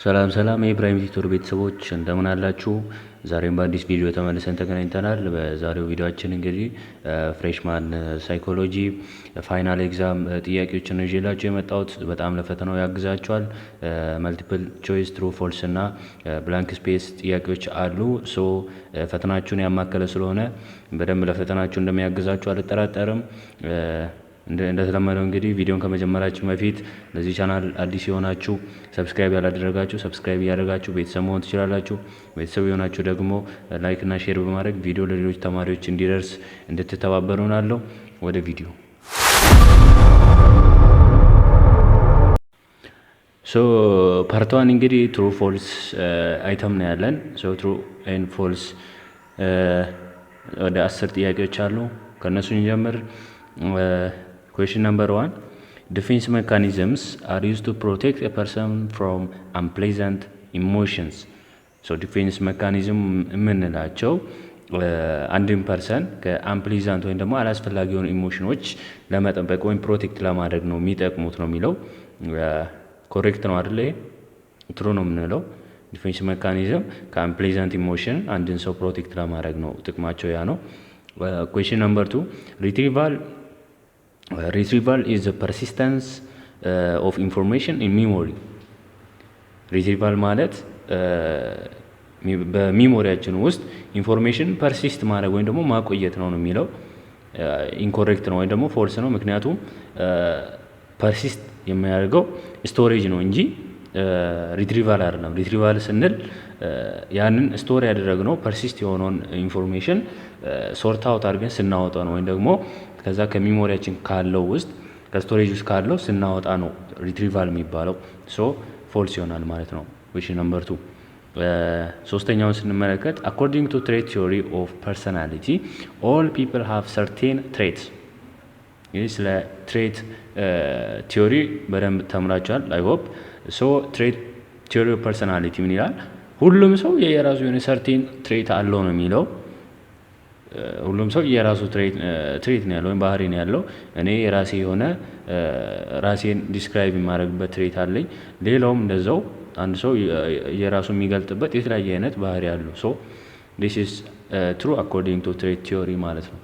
ሰላም ሰላም የኢብራሂም ቲቶር ቤተሰቦች እንደምን አላችሁ? ዛሬም በአዲስ ቪዲዮ ተመልሰን ተገናኝተናል። በዛሬው ቪዲዮአችን እንግዲህ ፍሬሽማን ሳይኮሎጂ ፋይናል ኤግዛም ጥያቄዎችን ነው ይዤላችሁ የመጣሁት። በጣም ለፈተናው ያግዛቸዋል። መልቲፕል ቾይስ፣ ትሩ ፎልስ እና ብላንክ ስፔስ ጥያቄዎች አሉ። ሶ ፈተናችሁን ያማከለ ስለሆነ በደንብ ለፈተናችሁ እንደሚያግዛችሁ አልጠራጠርም። እንደተለመደው እንግዲህ ቪዲዮን ከመጀመራችሁ በፊት ለዚህ ቻናል አዲስ የሆናችሁ ሰብስክራይብ ያላደረጋችሁ ሰብስክራይብ እያደረጋችሁ ቤተሰብ መሆን ትችላላችሁ። ቤተሰብ የሆናችሁ ደግሞ ላይክ እና ሼር በማድረግ ቪዲዮ ለሌሎች ተማሪዎች እንዲደርስ እንድትተባበሩን አለው። ወደ ቪዲዮ ሶ ፓርት ዋን እንግዲህ ትሩ ፎልስ አይተም ነው ያለን። ሶ ትሩ ኤንድ ፎልስ ወደ 10 ጥያቄዎች አሉ። ከነሱ እንጀምር። Question number 1. Defense mechanisms are used to protect a person from unpleasant emotions. So defense mechanism የምንላቸው አንድን ፐርሰን ከአምፕሊዛንት ወይም ደግሞ አላስፈላጊ የሆኑ ኢሞሽኖች ለመጠበቅ ወይም ፕሮቴክት ለማድረግ ነው የሚጠቅሙት ነው የሚለው። ኮሬክት ነው አይደለ? ትሩ ነው የምንለው። ዲፌንስ ሜካኒዝም ከአምፕሊዛንት ኢሞሽን አንድን ሰው ፕሮቴክት ለማድረግ ነው ጥቅማቸው፣ ያ ነው። Question number 2. Retrieval is the persistence of information in memory. ሪትሪቫል ማለት በሚሞሪያችን ውስጥ ኢንፎርሜሽን ፐርሲስት ማድረግ ወይም ደግሞ ማቆየት ነው የሚለው። ኢንኮሬክት ነው ወይም ደግሞ ፎልስ ነው። ምክንያቱም ፐርሲስት የሚያደርገው ስቶሬጅ ነው እንጂ ሪትሪቫል አይደለም። ሪትሪቫል ስንል ያንን ስቶር ያደረግነው ፐርሲስት የሆነውን ኢንፎርሜሽን ሶርት አውት አድርገን ስናወጣ ነው፣ ወይም ደግሞ ከዛ ከሚሞሪያችን ካለው ውስጥ ከስቶሬጅ ውስጥ ካለው ስናወጣ ነው ሪትሪቫል የሚባለው። ሶ ፎልስ ይሆናል ማለት ነው። ኩዌስችን ነምበር 2 ሶስተኛውን ስንመለከት አኮርዲንግ ቱ ትሬት ቲዮሪ ኦፍ ፐርሰናሊቲ ኦል ፒፕል ሃቭ ሰርቴን ትሬትስ። ይህ ስለ ትሬት ቲዮሪ በደንብ ተምራችኋል አይ ሆፕ። ሶ ትሬት ቲዮሪ ኦፍ ፐርሰናሊቲ ምን ይላል? ሁሉም ሰው የራሱ የሆነ ሰርቴን ትሬት አለው ነው የሚለው። ሁሉም ሰው የራሱ ትሬት ነው ያለው ወይም ባህሪ ነው ያለው። እኔ የራሴ የሆነ ራሴን ዲስክራይብ የማድረግበት ትሬት አለኝ። ሌላውም እንደዛው አንድ ሰው የራሱ የሚገልጥበት የተለያየ አይነት ባህሪ አለው። ሶ ዲስ ኢዝ ትሩ አኮርዲንግ ቱ ትሬት ቲዮሪ ማለት ነው።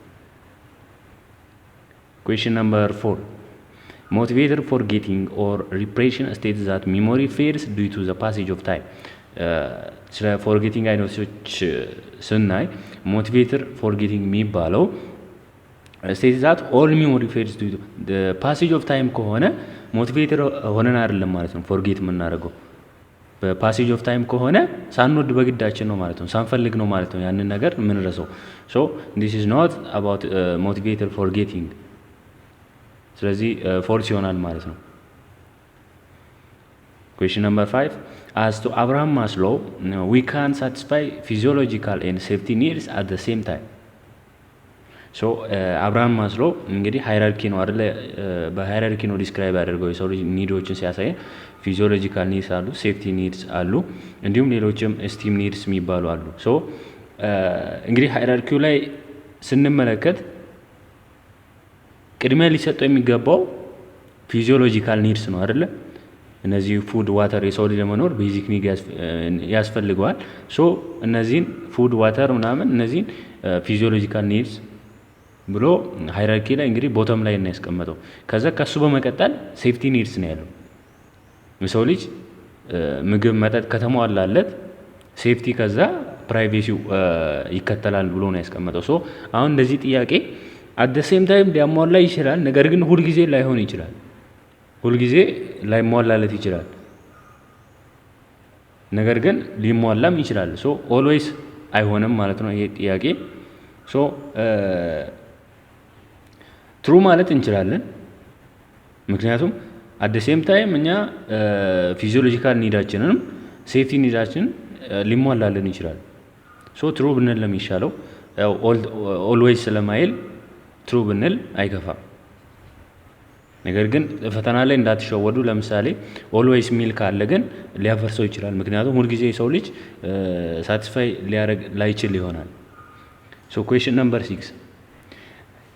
ኩዌስችን ነምበር 4. ሞቲቬተር ፎርጌቲንግ ኦር ሪፕሬሽን ስቴትስ ዛት ሚሞሪ ፌድስ ዲው ቱ ዘ ፓሴጅ ኦፍ ታይም። ስለ ፎርጌቲንግ አይነቶች ስናይ ሞቲቬተር ፎርጌቲንግ የሚባለው ስቴትስ ዛት ኦል ሚሞሪ ፌድስ ዲው ቱ ፓሴጅ ኦፍ ታይም ከሆነ ሞቲቬተር ሆነን አይደለም ማለት ነው ፎርጌት የምናደርገው። በፓሴጅ ኦፍ ታይም ከሆነ ሳንወድ በግዳችን ነው ማለት ነው፣ ሳንፈልግ ነው ማለት ነው ያንን ነገር የምንረሳው። ሶ ዲስ ኢዝ ኖት አባውት ሞቲቬተር ፎርጌቲንግ። ስለዚህ ፎልስ ይሆናል ማለት ነው። ኩዌስችን ነምበር 5. As to Abraham Maslow, we can satisfy physiological and safety needs at the same time. ሶ አብርሃም ማስሎ እንግዲህ ሃይራርኪ ነው አይደለ? በሃይራርኪ ነው ዲስክራይብ ያደርገው የሰው ልጅ ኒዶችን ሲያሳየን። ፊዚዮሎጂካል ኒድስ አሉ፣ ሴፍቲ ኒድስ አሉ፣ እንዲሁም ሌሎችም ስቲም ኒድስ የሚባሉ አሉ። ሶ እንግዲህ ሃይራርኪው ላይ ስንመለከት ቅድሚያ ሊሰጠው የሚገባው ፊዚዮሎጂካል ኒድስ ነው አይደለ? እነዚህ ፉድ፣ ዋተር የሰው ልጅ ለመኖር ቤዚክ ኒድ ያስፈልገዋል። ሶ እነዚህን ፉድ፣ ዋተር ምናምን እነዚህን ፊዚዮሎጂካል ኒድስ ብሎ ሃይራርኪ ላይ እንግዲህ ቦተም ላይ ነው ያስቀመጠው። ከዛ ከሱ በመቀጠል ሴፍቲ ኒድስ ነው ያለው። የሰው ልጅ ምግብ፣ መጠጥ ከተሟላለት ሴፍቲ ከዛ ፕራይቬሲው ይከተላል ብሎ ነው ያስቀመጠው። ሶ አሁን እንደዚህ ጥያቄ አት ዘ ሴም ታይም ሊያሟላ ይችላል፣ ነገር ግን ሁልጊዜ ላይሆን ይችላል። ሁልጊዜ ላይሟላለት ይችላል፣ ነገር ግን ሊሟላም ይችላል። ሶ ኦልዌይስ አይሆንም ማለት ነው ይሄ ጥያቄ። ሶ ትሩ ማለት እንችላለን፣ ምክንያቱም አት ሴም ታይም እኛ ፊዚዮሎጂካል ኒዳችንንም ሴፍቲ ኒዳችን ሊሟላልን ይችላል። ሶ ትሩ ብንል ለሚሻለው ያው ኦልዌይስ ስለማይል ትሩ ብንል አይከፋም። ነገር ግን ፈተና ላይ እንዳትሸወዱ። ለምሳሌ ኦልዌይስ ሚል ካለ ግን ሊያፈርሰው ይችላል፣ ምክንያቱም ሁልጊዜ የሰው ልጅ ሳቲስፋይ ሊያደርግ ላይችል ይሆናል። ሶ ኩዌስችን ነምበር 6.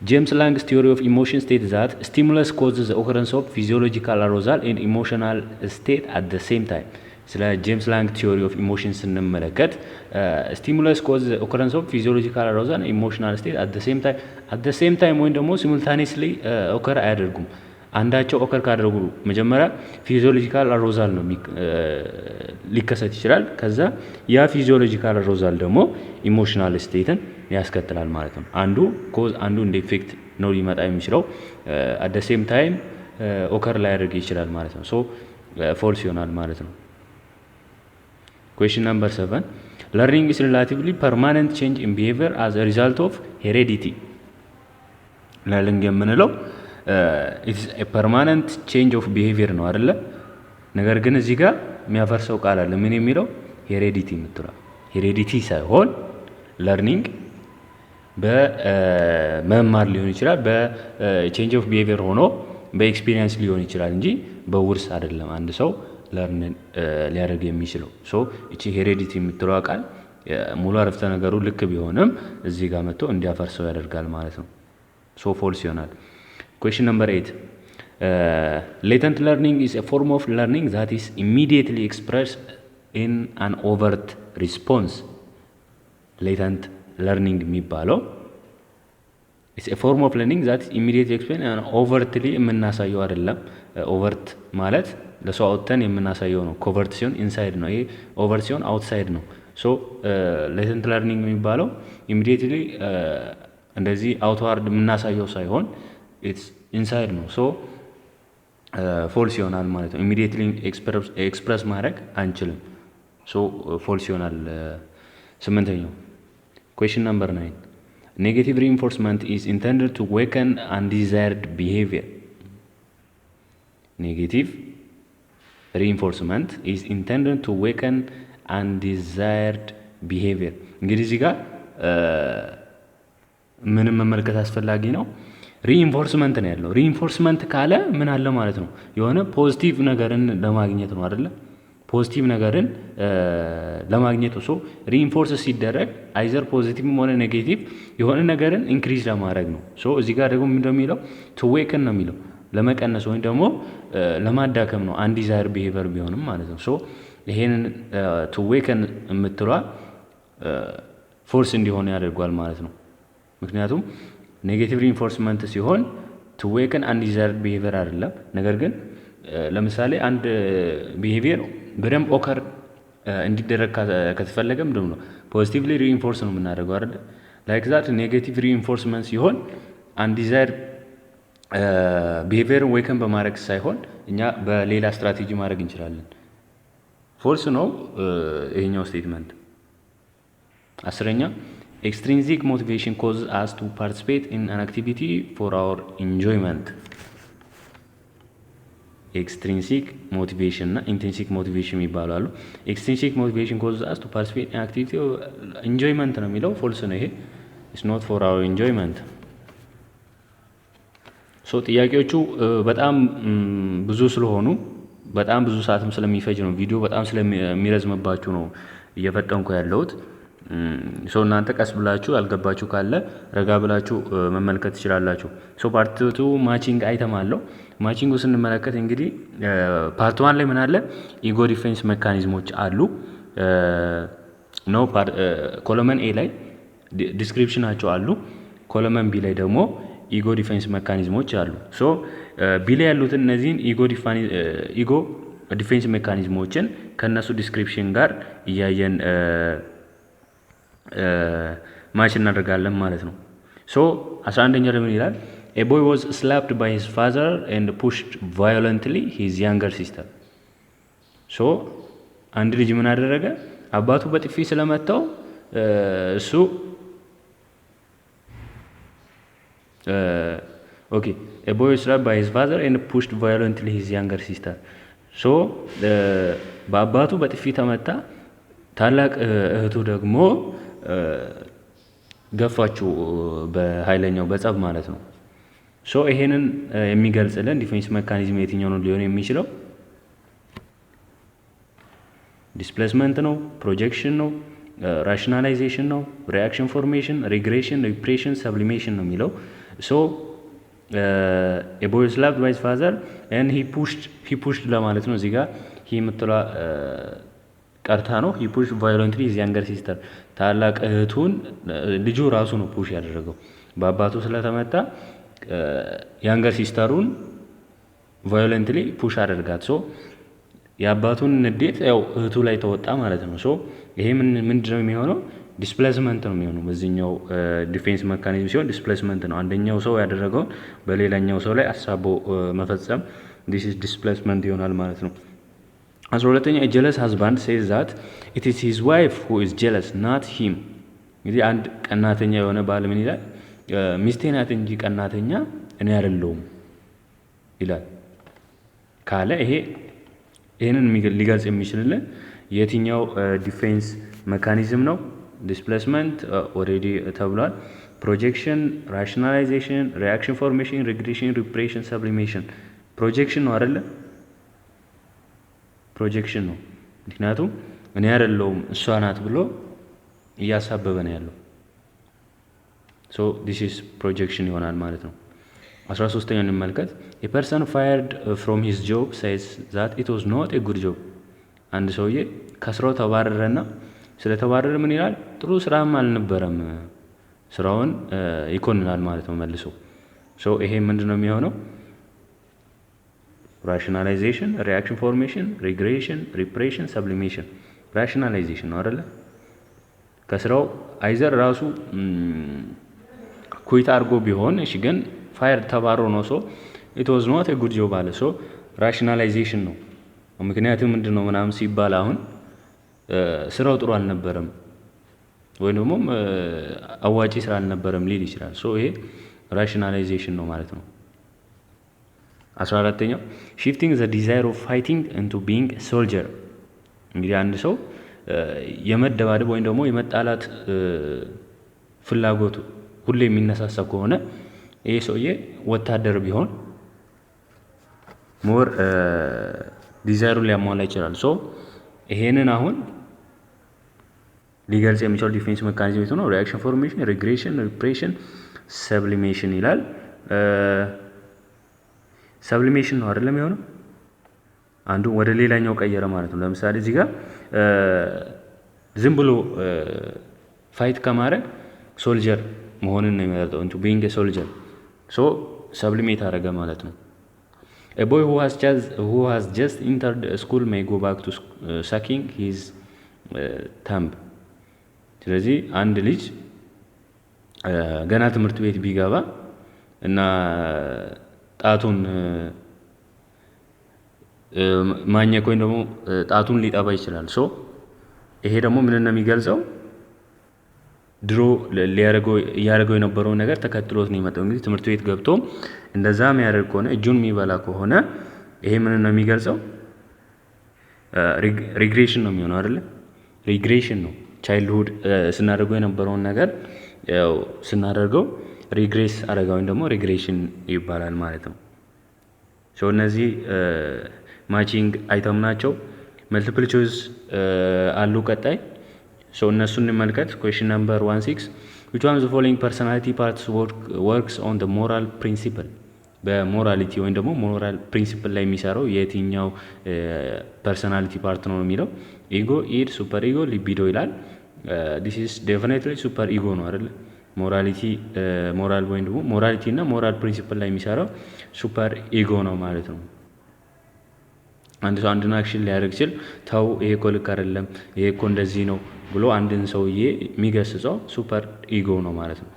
James Lang's theory of emotion states that stimulus causes the occurrence of physiological arousal and emotional state at the same time. ስለ ጄምስ ላንግ ቲዮሪ ኦፍ ኢሞሽን ስንመለከት ስቲሙለስ ኮዝ ኦከረንስ ኦፍ ፊዚዮሎጂካል አሮዛል ኢሞሽናል ስቴት አት ዘ ሴም ታይም ወይም ደግሞ ሲሙልታኔስሊ ኦከር አያደርጉም። አንዳቸው ኦከር ካደረጉ መጀመሪያ ፊዚዮሎጂካል አሮዛል ነው ሊከሰት ይችላል። ከዛ ያ ፊዚዮሎጂካል አሮዛል ደግሞ ኢሞሽናል ስቴትን ያስከትላል ማለት ነው። አንዱ ኮዝ አንዱ እንደ ኢፌክት ነው ሊመጣ የሚችለው። አት ዘ ሴም ታይም ኦከር ላያደርግ ይችላል ማለት ነው። ሶ ፎልስ ይሆናል ማለት ነው። Question number 7. Learning is relatively permanent change in behavior as a result of heredity. ለርኒንግ የምንለው ኢትስ ኤ ፐርማነንት ቼንጅ ኦፍ ቢሄቪየር ነው አይደለ? ነገር ግን እዚህ ጋር የሚያፈርሰው ቃል አለ። ምን የሚለው ሄሬዲቲ የምትለው ሄሬዲቲ ሳይሆን ለርኒንግ በመማር ሊሆን ይችላል፣ በቼንጅ ኦፍ ቢሄቪየር ሆኖ በኤክስፒሪየንስ ሊሆን ይችላል እንጂ በውርስ አይደለም አንድ ሰው ለርን ሊያደርግ የሚችለው። ሶ እቺ ሄሬዲቲ የምትለው ቃል ሙሉ አረፍተ ነገሩ ልክ ቢሆንም እዚህ ጋር መጥቶ እንዲያፈርሰው ያደርጋል ማለት ነው። ሶ ፎልስ ይሆናል። Question number 8. Latent learning is a form of learning that is immediately expressed in an overt response. Latent learning የሚባለው it's a form of learning that is immediately expressed and overtly የምናሳየው አይደለም። ኦቨርት ማለት ለሰው አውጥተን የምናሳየው ነው። ኮቨርት ሲሆን ኢንሳይድ ነው። ይሄ ኦቨርት ሲሆን አውትሳይድ ነው። ሶ ሌተንት ለርኒንግ የሚባለው ኢሚዲየትሊ እንደዚህ አውትዋርድ የምናሳየው ሳይሆን ኢትስ ኢንሳይድ ነው። ሶ ፎልስ ይሆናል ማለት ነው። ኢሚዲየትሊ ኤክስፕረስ ማድረግ አንችልም። ሶ ፎልስ ይሆናል። 8ኛው ኩዌስችን ነምበር 9 ኔጌቲቭ ሪኢንፎርስመንት ኢዝ ኢንተንድድ ቱ ዌከን አንዲዛይርድ ቢሄቪየር። ኔጌቲቭ reinforcement is intended to weaken undesired behavior። እንግዲህ እዚህ ጋር ምንም መመልከት አስፈላጊ ነው። ሪኢንፎርስመንት ነው ያለው። ሪኢንፎርስመንት ካለ ምን አለ ማለት ነው? የሆነ ፖዚቲቭ ነገርን ለማግኘት ነው አይደለ? ፖዚቲቭ ነገርን ለማግኘት ነው። ሶ ሪኢንፎርስ ሲደረግ አይዘር ፖዚቲቭም ሆነ ኔጌቲቭ የሆነ ነገርን ኢንክሪዝ ለማድረግ ነው። ሶ እዚህ ጋር ደግሞ ምንድነው የሚለው? ቱ ዌከን ነው የሚለው ለመቀነስ ወይም ደግሞ ለማዳከም ነው። አንዲዛይር ቢሄቪየር ቢሆንም ማለት ነው። ሶ ይሄንን ቱ ዌከን የምትሏ ፎርስ እንዲሆን ያደርጓል ማለት ነው። ምክንያቱም ኔጌቲቭ ሪኢንፎርስመንት ሲሆን ቱ ዌከን አንዲዛይር ቢሄቪየር አይደለም። ነገር ግን ለምሳሌ አንድ ቢሄቪየር በደንብ ኦከር እንዲደረግ ከተፈለገ ምንድን ነው ፖዚቲቭሊ ሪኢንፎርስ ነው የምናደርገው አይደለ? ላይክ ዛት ኔጌቲቭ ሪኢንፎርስመንት ሲሆን አንዲዛይር ቢሄቪየርን ዌከን በማድረግ ሳይሆን እኛ በሌላ ስትራቴጂ ማድረግ እንችላለን። ፎልስ ነው ይሄኛው ስቴትመንት። 10ኛ ኤክስትሪንሲክ ሞቲቬሽን ኮዝ አስ ቱ ፓርቲሲፔት ኢን አን አክቲቪቲ ፎር አወር ኢንጆይመንት። ኤክስትሪንሲክ ሞቲቬሽን እና ኢንትሪንሲክ ሞቲቬሽን ይባላሉ። ኤክስትሪንሲክ ሞቲቬሽን ኮዝ አስ ቱ ፓርቲሲፔት ኢን አክቲቪቲ ኢንጆይመንት ነው የሚለው ፎልስ ነው። ይሄ ኢትስ ኖት ፎር አወር ኢንጆይመንት። ሶ ጥያቄዎቹ በጣም ብዙ ስለሆኑ በጣም ብዙ ሰዓትም ስለሚፈጅ ነው ቪዲዮ በጣም ስለሚረዝምባችሁ ነው እየፈጠንኩ ያለሁት። ሶ እናንተ ቀስ ብላችሁ ያልገባችሁ ካለ ረጋ ብላችሁ መመልከት ትችላላችሁ። ሶ ፓርት 2 ማቺንግ አይተም አለው። ማቺንጉ ስንመለከት እንግዲህ ፓርት 1 ላይ ምን አለ? ኢጎ ዲፌንስ ሜካኒዝሞች አሉ ነው። ኮለመን ኤ ላይ ዲስክሪፕሽናቸው አሉ። ኮለመን ቢ ላይ ደግሞ ኢጎ ዲፌንስ ሜካኒዝሞች አሉ። ሶ ቢ ላይ ያሉትን እነዚህን ኢጎ ዲፌንስ ሜካኒዝሞችን ከነሱ ዲስክሪፕሽን ጋር እያየን ማች እናደርጋለን ማለት ነው። ሶ 11ኛ ለምን ይላል? ኤ ቦይ ዋዝ ስላፕድ ባይ ሂዝ ፋዘር ኤንድ ፑሽድ ቫዮለንትሊ ሂዝ ያንገር ሲስተር። ሶ አንድ ልጅ ምን አደረገ? አባቱ በጥፊ ስለመታው እሱ okay, a boy was slapped by his father and pushed violently his younger sister. So በአባቱ በጥፊ ተመታ፣ ታላቅ እህቱ ደግሞ ገፋችው በኃይለኛው በጸብ ማለት ነው። ሶ ይሄንን የሚገልጽልን ዲፌንስ ሜካኒዝም የትኛው ነው ሊሆን የሚችለው? ዲስፕሌስመንት ነው፣ ፕሮጀክሽን ነው፣ ራሽናላይዜሽን ነው፣ ሪአክሽን ፎርሜሽን፣ ሪግሬሽን፣ ሪፕሬሽን፣ ሰብሊሜሽን ነው የሚለው። ሶ a boy slapped by his father and he pushed ለማለት ነው። እዚህ ጋር ሂ የምትሏ ቀርታ ነው። ሂ ፑሽ ቫዮለንትሊ ሂዝ ያንገር ሲስተር ታላቅ እህቱን ልጁ ራሱ ነው ፑሽ ያደረገው በአባቱ ስለተመታ ያንገር ሲስተሩን ቫዮለንትሊ ፑሽ አደርጋት። ሶ የአባቱን ንዴት ያው እህቱ ላይ ተወጣ ማለት ነው። ሶ ይሄ ምንድነው የሚሆነው? ዲስፕሌስመንት ነው የሚሆነው። በዚህኛው ዲፌንስ መካኒዝም ሲሆን ዲስፕሌስመንት ነው። አንደኛው ሰው ያደረገውን በሌላኛው ሰው ላይ አሳቦ መፈጸም ዲስ ኢዝ ዲስፕሌስመንት ይሆናል ማለት ነው። 12ኛ ጀለስ ሃዝባንድ ሴዝ ዛት ኢት ኢዝ ሂዝ ዋይፍ ሁ ኢዝ ጀለስ ናት ሂም። እንግዲህ አንድ ቀናተኛ የሆነ ባል ምን ይላል? ሚስቴ ናት እንጂ ቀናተኛ እኔ አይደለሁም ይላል ካለ ይሄንን ሊገልጽ የሚችልልን የትኛው ዲፌንስ መካኒዝም ነው? ዲስፕሌስመንት ኦልሬዲ ተብሏል። ፕሮጀክሽን፣ ራሽናላይዜሽን፣ ሪአክሽን ፎርሜሽን፣ ሪግሬሽን፣ ሪፕሬሽን፣ ሰብሊሜሽን። ፕሮጀክሽን ነው አይደለ? ፕሮጀክሽን ነው። ምክንያቱም እኔ አይደለሁም እሷ ናት ብሎ እያሳበበ ነው ያለው። ሶ ዲስ ኢዝ ፕሮጀክሽን ይሆናል ማለት ነው። 13ኛው እንመልከት። ኤ ፐርሰን ፋየርድ ፍሮም ሂዝ ጆብ ሴይዝ ዛት ኢት ዋዝ ኖት ኤ ጉድ ጆብ። አንድ ሰውዬ ከስራው ተባረረና ስለተባረረ ምን ይላል? ጥሩ ስራም አልነበረም። ስራውን ይኮንናል ማለት ነው መልሶ። ሶ ይሄ ምንድነው የሚሆነው? ራሽናላይዜሽን፣ ሪአክሽን ፎርሜሽን፣ ሪግሬሽን፣ ሪፕሬሽን፣ ሰብሊሜሽን። ራሽናላይዜሽን ነው አይደለ? ከስራው አይዘር ራሱ ኩይት አድርጎ ቢሆን እሺ፣ ግን ፋየር ተባሮ ነው። ሶ ኢት ዋዝ ኖት ኤ ጉድ ጆብ አለ። ሶ ራሽናላይዜሽን ነው። ምክንያቱም ምንድነው ምናምን ሲባል አሁን ስራው ጥሩ አልነበረም ወይ ደግሞ አዋጪ ስራ አልነበረም ሊል ይችላል። ሶ ይሄ ራሽናላይዜሽን ነው ማለት ነው። 14ኛው ሺፍቲንግ ዘ ዲዛይር ኦፍ ፋይቲንግ ኢንቱ ቢንግ ሶልጀር። እንግዲህ አንድ ሰው የመደባደብ ወይም ደግሞ የመጣላት ፍላጎቱ ሁሌ የሚነሳሳ ከሆነ ይሄ ሰውዬ ወታደር ቢሆን ሞር ዲዛይሩን ሊያሟላ ይችላል። ሶ ይሄንን አሁን ሊገልጽ የሚችለው ዲፌንስ ሜካኒዝም የቱ ነው? ሪአክሽን ፎርሜሽን፣ ሪግሬሽን፣ ሪፕሬሽን፣ ሰብሊሜሽን ይላል። ሰብሊሜሽን ነው አይደለም የሆነው? አንዱ ወደ ሌላኛው ቀየረ ማለት ነው። ለምሳሌ እዚህ ጋር ዝም ብሎ ፋይት ከማድረግ ሶልጀር መሆንን ነው የሚመርጠው። እንቱ ቢንግ ሶልጀር ሶ ሰብሊሜት አደረገ ማለት ነው። A boy who has just entered school may go back to sucking his thumb. ስለዚህ አንድ ልጅ ገና ትምህርት ቤት ቢገባ እና ጣቱን ማኘክ ወይም ደግሞ ጣቱን ሊጠባ ይችላል። ሶ ይሄ ደግሞ ምን ነው የሚገልጸው? ድሮ እያደረገው የነበረውን ነገር ተከትሎት ነው የመጣው። እንግዲህ ትምህርት ቤት ገብቶ እንደዛ የሚያደርግ ከሆነ እጁን የሚበላ ከሆነ ይሄ ምን ነው የሚገልጸው? ሪግሬሽን ነው የሚሆነው አይደለ? ሪግሬሽን ነው። ቻይልድሁድ ስናደርገው የነበረውን ነገር ያው ስናደርገው ሪግሬስ አደረጋ ወይም ደግሞ ሪግሬሽን ይባላል ማለት ነው። ሶ እነዚህ ማቺንግ አይተም ናቸው። መልቲፕል ቾይስ አሉ ቀጣይ። ሶ እነሱን እንመልከት። ኩዌስችን ነምበር 16 which one of the following personality parts works on the moral principle? በሞራሊቲ ወይም ደግሞ ሞራል ፕሪንሲፕል ላይ የሚሰራው የትኛው ፐርሰናሊቲ ፓርት ነው የሚለው ኢጎ፣ ኢድ፣ ሱፐር ኢጎ፣ ሊቢዶ ይላል። this is definitely ሱፐር ኢጎ ነው አይደል? ሞራሊቲ ሞራል ወይም ደግሞ ሞራሊቲ እና ሞራል ፕሪንሲፕል ላይ የሚሰራው ሱፐር ኢጎ ነው ማለት ነው። አንድ ሰው አንድን አክሽን ሊያደርግ ሲል ተው ይሄ እኮ ልክ አይደለም፣ ይሄ እኮ እንደዚህ ነው ብሎ አንድን ሰውዬ የሚገስጸው ሱፐር ኢጎ ነው ማለት ነው።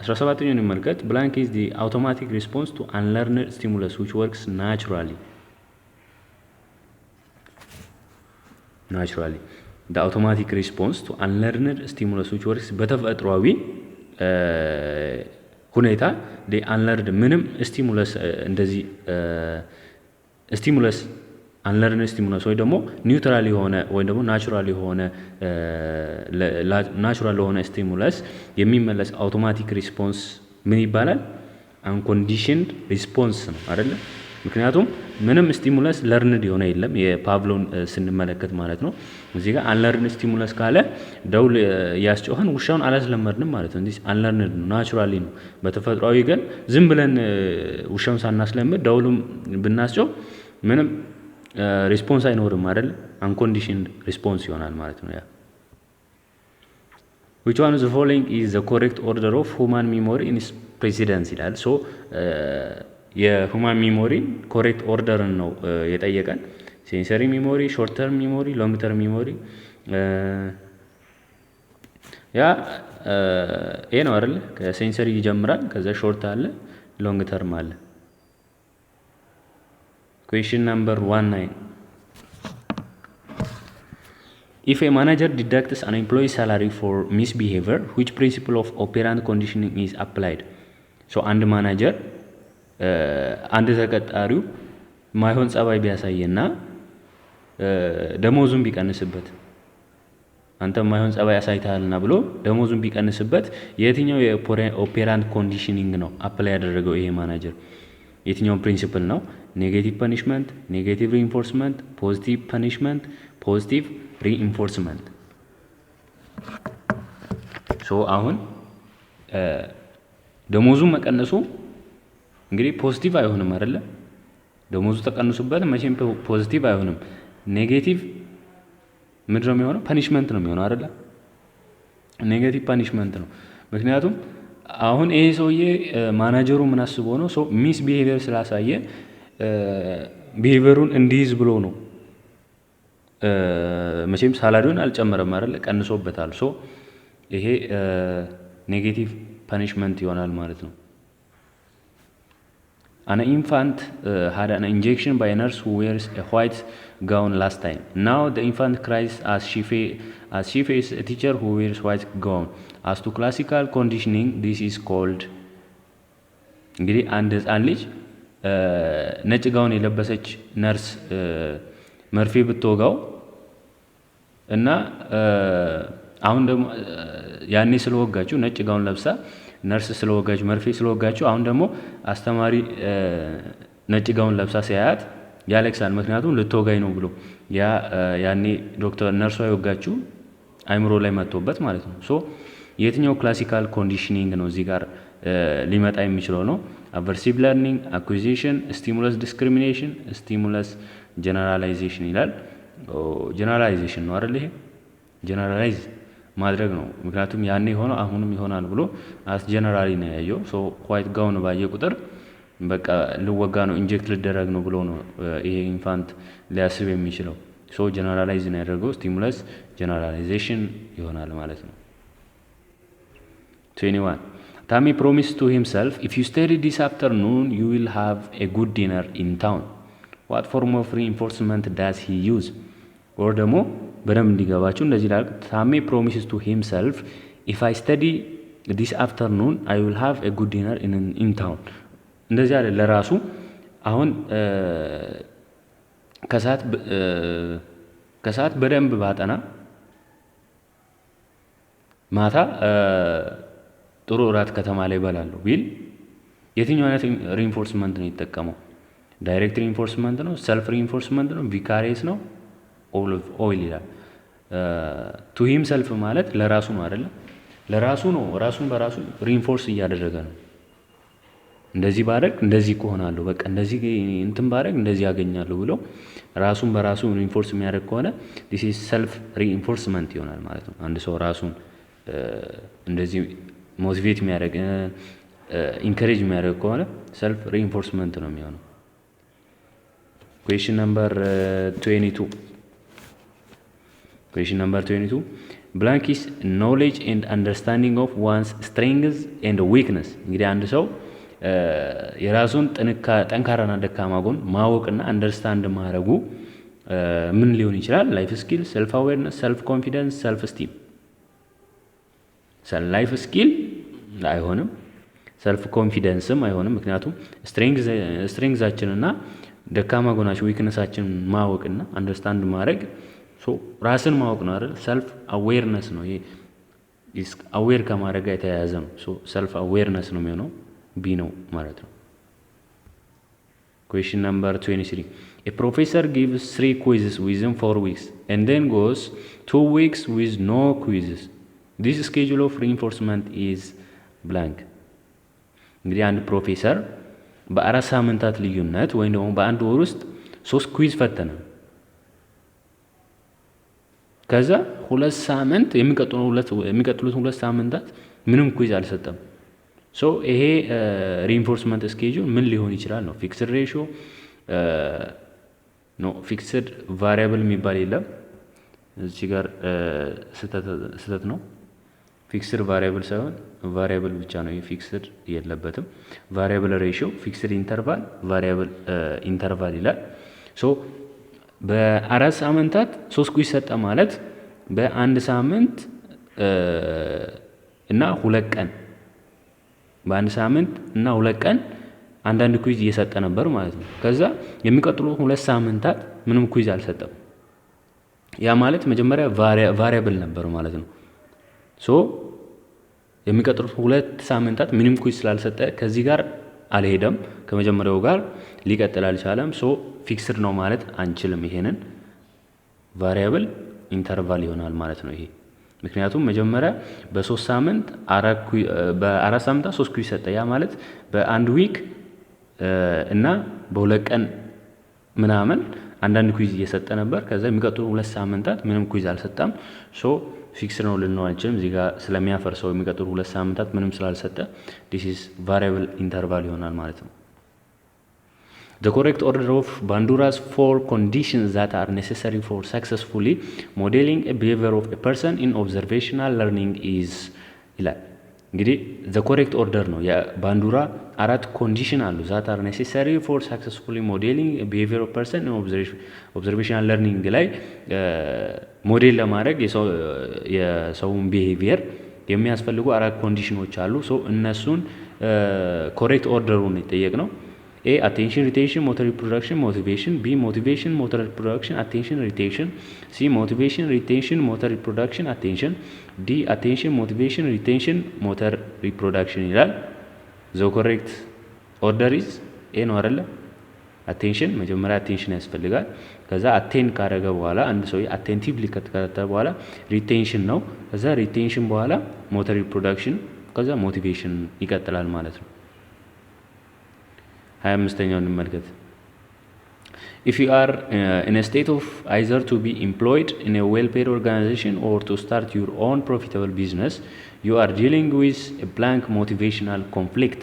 17ኛውን እንመልከት። ብላንክ ኢዝ ዲ አውቶማቲክ ሪስፖንስ ቱ አንለርንድ ስቲሙለስ ዊች ወርክስ ናቹራሊ ዲ አውቶማቲክ ሪስፖንስ ቱ አንለርንድ ስቲሙለስ ዊች ወርክስ በተፈጥሯዊ ሁኔታ ዲ አንለርንድ ምንም ስቲሙለስ እንደዚህ ስቲሙለስ አንለርን ስቲሙለስ ወይ ደግሞ ኒውትራል የሆነ ወይ ደግሞ ናቹራል ለሆነ ስቲሙለስ የሚመለስ አውቶማቲክ ሪስፖንስ ምን ይባላል? አንኮንዲሽንድ ሪስፖንስ ነው አይደለ? ምክንያቱም ምንም ስቲሙለስ ለርንድ የሆነ የለም። የፓቭሎን ስንመለከት ማለት ነው። እዚህ ጋር አንለርን ስቲሙለስ ካለ ደውል ያስጮኸን ውሻውን አላስለመድንም ማለት ነው። እንዲህ አንለርንድ ነው፣ ናቹራሊ ነው። በተፈጥሯዊ ግን ዝም ብለን ውሻውን ሳናስለምድ ደውሉም ብናስጮህ ምንም ሪስፖንስ አይኖርም አይደል? አንኮንዲሽንድ ሪስፖንስ ይሆናል ማለት ነው ያ። which one of the following is the correct order of human memory in its precedence ይላል። ሶ የሁማን ሚሞሪ ኮሬክት ኦርደርን ነው የጠየቀን። ሴንሰሪ ሚሞሪ፣ ሾርት ተርም ሚሞሪ፣ ሎንግ ተርም ሚሞሪ ያ ኤ ነው አይደል? ከሴንሰሪ ይጀምራል፣ ከዛ ሾርት አለ፣ ሎንግ ተርም አለ። Question number 19. If a manager deducts an employee's salary for misbehavior, which principle of operant conditioning is applied? So አንድ ማናጀር አንድ ተቀጣሪው ማይሆን ጸባይ ቢያሳየና ደሞዙን ቢቀንስበት፣ አንተ ማይሆን ጸባይ አሳይተሃልና ብሎ ደሞዙን ቢቀንስበት የትኛው የኦፔራንት ኮንዲሽኒንግ ነው አፕላይ ያደረገው ይሄ ማናጀር? የትኛው ፕሪንሲፕል ነው? ኔጌቲቭ ፐኒሽመንት፣ ኔጌቲቭ ሪኢንፎርስመንት፣ ፖዚቲቭ ፐኒሽመንት፣ ፖዚቲቭ ሪኢንፎርስመንት። ሶ አሁን ደሞዙ መቀነሱ እንግዲህ ፖዚቲቭ አይሆንም አይደለ? ደሞዙ ተቀንሱበት መቼም ፖዚቲቭ አይሆንም። ኔጌቲቭ ምንድን ነው የሚሆነው? ፐኒሽመንት ነው የሚሆነው አይደለ? ኔጌቲቭ ፐኒሽመንት ነው። ምክንያቱም አሁን ይሄ ሰውዬ ማናጀሩ ምን አስቦ ነው? ሶ ሚስ ቢሄቪየር ስላሳየ ቢሄቪየሩን እንዲይዝ ብሎ ነው። መቼም ሳላሪውን አልጨመረም አይደል? ቀንሶበታል። ሶ ይሄ ኔጌቲቭ ፐኒሽመንት ይሆናል ማለት ነው። An infant had an injection by a nurse who wears a white gown last time. Now the infant cries as she faces a teacher who wears white gown. As to classical conditioning, this is called እንግዲህ አንድ ህፃን ልጅ ነጭ ጋውን የለበሰች ነርስ መርፌ ብትወጋው እና አሁን ደግሞ ያኔ ስለወጋችሁ ነጭ ጋውን ለብሳ ነርስ ስለወጋችሁ መርፌ ስለወጋችሁ አሁን ደግሞ አስተማሪ ነጭ ጋውን ለብሳ ሲያያት ያለቅሳል። ምክንያቱም ልትወጋኝ ነው ብሎ ያኔ ዶክተር ነርሷ የወጋችሁ አይምሮ ላይ መጥቶበት ማለት ነው። ሶ የትኛው ክላሲካል ኮንዲሽኒንግ ነው እዚህ ጋር ሊመጣ የሚችለው ነው? አቨርሲቭ ለርኒንግ፣ አኩዚሽን፣ ስቲሙለስ ዲስክሪሚኔሽን፣ ስቲሙለስ ጀነራላይዜሽን ይላል። ጀነራላይዜሽን ነው አይደል? ይሄ ጀነራላይዝ ማድረግ ነው። ምክንያቱም ያኔ የሆነው አሁንም ይሆናል ብሎ አስ ጀነራሊ ነው ያየው። ሶ ዋይት ጋውን ባየ ቁጥር በቃ ልወጋ ነው ኢንጀክት ልደረግ ነው ብሎ ነው ይሄ ኢንፋንት ሊያስብ የሚችለው። ሶ ጀነራላይዝ ነው ያደረገው። ስቲሙለስ ጀነራላይዜሽን ይሆናል ማለት ነው። 21 ታሚ promised to himself, if you study this afternoon you will have a good dinner in town. What form of reinforcement does he use? or ደግሞ በደንብ እንዲገባችሁ እንደዚህ ላል ታሚ promises to himself, if I study this afternoon I will have a good dinner in town. እንደዚህ አለ ለራሱ። አሁን ከሰዓት በደንብ ባጠና ማታ ጥሩ እራት ከተማ ላይ እበላለሁ ቢል የትኛው አይነት ሪኢንፎርስመንት ነው የተጠቀመው? ዳይሬክት ሪኢንፎርስመንት ነው? ሰልፍ ሪኢንፎርስመንት ነው? ቪካሪየስ ነው? ኦይል ይላል። ቱ ሂም ሰልፍ ማለት ለራሱ ነው አይደለ? ለራሱ ነው። ራሱን በራሱ ሪኢንፎርስ እያደረገ ነው። እንደዚህ ባረግ እንደዚህ እሆናለሁ፣ በቃ እንደዚህ እንትን ባረግ እንደዚህ ያገኛለሁ ብሎ ራሱን በራሱ ሪኢንፎርስ የሚያደርግ ከሆነ ዲስ ኢዝ ሰልፍ ሪኢንፎርስመንት ይሆናል ማለት ነው። አንድ ሰው ራሱን እንደዚህ ሞቲቬት የሚያደርግ ኢንከሬጅ የሚያደርግ ከሆነ ሰልፍ ሪኢንፎርስመንት ነው የሚሆነው። ኩዌሽን ነምበር 22 ኩዌሽን ነምበር 22 ብላንክ ኢዝ ኖሌጅ ኤንድ አንደርስታንዲንግ ኦፍ ዋንስ ስትሬንግዝ ኤንድ ዊክነስ። እንግዲህ አንድ ሰው የራሱን ጠንካራና ደካማ ጎን ማወቅና አንደርስታንድ ማድረጉ ምን ሊሆን ይችላል? ላይፍ ስኪል፣ ሰልፍ አዌርነስ፣ ሰልፍ ኮንፊደንስ፣ ሰልፍ ስቲም። ላይፍ ስኪል አይሆንም፣ ሰልፍ ኮንፊደንስም አይሆንም። ምክንያቱም ስትሬንግዛችንና ደካማ ጎናችን ዊክነሳችን ማወቅና አንደርስታንድ ማድረግ ራስን ማወቅ ነው አይደል? ሰልፍ አዌርነስ ነው። ይሄ አዌር ከማድረግ ጋር የተያያዘ ነው። ሰልፍ አዌርነስ ነው የሚሆነው፣ ቢ ነው ማለት ነው። Question number 23. A professor gives 3 quizzes within 4 weeks and then goes 2 weeks with no quizzes. This schedule of reinforcement is blank. እንግዲህ አንድ ፕሮፌሰር በ4 ሳምንታት ልዩነት ወይም ደግሞ በአንድ ወር ውስጥ 3 ኩዊዝ ፈተነ። ከዛ 2 ሳምንት የሚቀጥሉት 2 ሳምንታት ምንም ኩይዝ አልሰጠም። ሶ ይሄ ሪኢንፎርስመንት ስኬጁል ምን ሊሆን ይችላል ነው። ፊክስድ ሬሽዮ ኖ ፊክስድ ቫሪያብል የሚባል የለም እዚህ ጋር ስህተት ነው። ፊክስድ ቫሪያብል ሳይሆን ቫሪያብል ብቻ ነው። ፊክስድ የለበትም። ቫሪያብል ሬሽዮ፣ ፊክስድ ኢንተርቫል፣ ቫሪያብል ኢንተርቫል ይላል። ሶ በ4 ሳምንታት 3 ኩይዝ ሰጠ ማለት በ1 ሳምንት እና 2 ቀን በ1 ሳምንት እና 2 ቀን አንዳንድ ኩይዝ እየሰጠ ነበር ማለት ነው። ከዛ የሚቀጥሉ 2 ሳምንታት ምንም ኩይዝ አልሰጠም። ያ ማለት መጀመሪያ ቫሪያብል ነበር ማለት ነው። ሶ የሚቀጥሉት 2 ሳምንታት ምንም ኩይዝ ስላልሰጠ ከዚህ ጋር አልሄደም፣ ከመጀመሪያው ጋር ሊቀጥል አልቻለም። ሶ ፊክስድ ነው ማለት አንችልም። ይሄንን ቫሪያብል ኢንተርቫል ይሆናል ማለት ነው ይሄ። ምክንያቱም መጀመሪያ በ4 ሳምንታት 3 ኩይዝ ሰጠ። ያ ማለት በ1 ዊክ እና በ2 ቀን ምናምን አንዳንድ ኩይዝ እየሰጠ ነበር። ከዛ የሚቀጥሉ 2 ሳምንታት ምንም ኩይዝ አልሰጠም። ሶ ፊክስድ ነው ልንለው አንችልም። እዚህ ጋር ስለሚያፈርሰው የሚቀጥሉ 2 ሳምንታት ምንም ስላልሰጠ ዲስ ኢዝ ቫሪያብል ኢንተርቫል ይሆናል ማለት ነው። The correct order of Bandura's 4 conditions that are necessary for successfully modeling a behavior of a person in observational learning is ይላል። እንግዲህ the correct order ነው የባንዱራ 4 ኮንዲሽን አሉ that are necessary for successfully modeling a behavior of person in observational learning ላይ ሞዴል ለማድረግ የሰውን ቢሄቪየር የሚያስፈልጉ 4 ኮንዲሽኖች አሉ። ሶ እነሱን ኮሬክት ኦርደሩን ይጠየቅ ነው። A. Attention, retention, motor reproduction, motivation. B. Motivation, motor reproduction, attention, retention. C. Motivation, retention, motor reproduction, attention. D. Attention, motivation, retention, motor reproduction ይላል። The correct order is A ነው አይደለ? Attention መጀመሪያ attention ያስፈልጋል። ከዛ አቴን ካደረገ በኋላ አንድ ሰው አቴንቲቭሊ ከተከታተለ በኋላ ሪቴንሽን ነው። ከዛ ሪቴንሽን በኋላ ሞተር ሪፕሮዳክሽን ከዛ ሞቲቬሽን ይቀጥላል ማለት ነው። 25ኛው እንመልከት። If you are in a state of either to be employed in a well-paid organization or to start your own profitable business, you are dealing with a blank motivational conflict.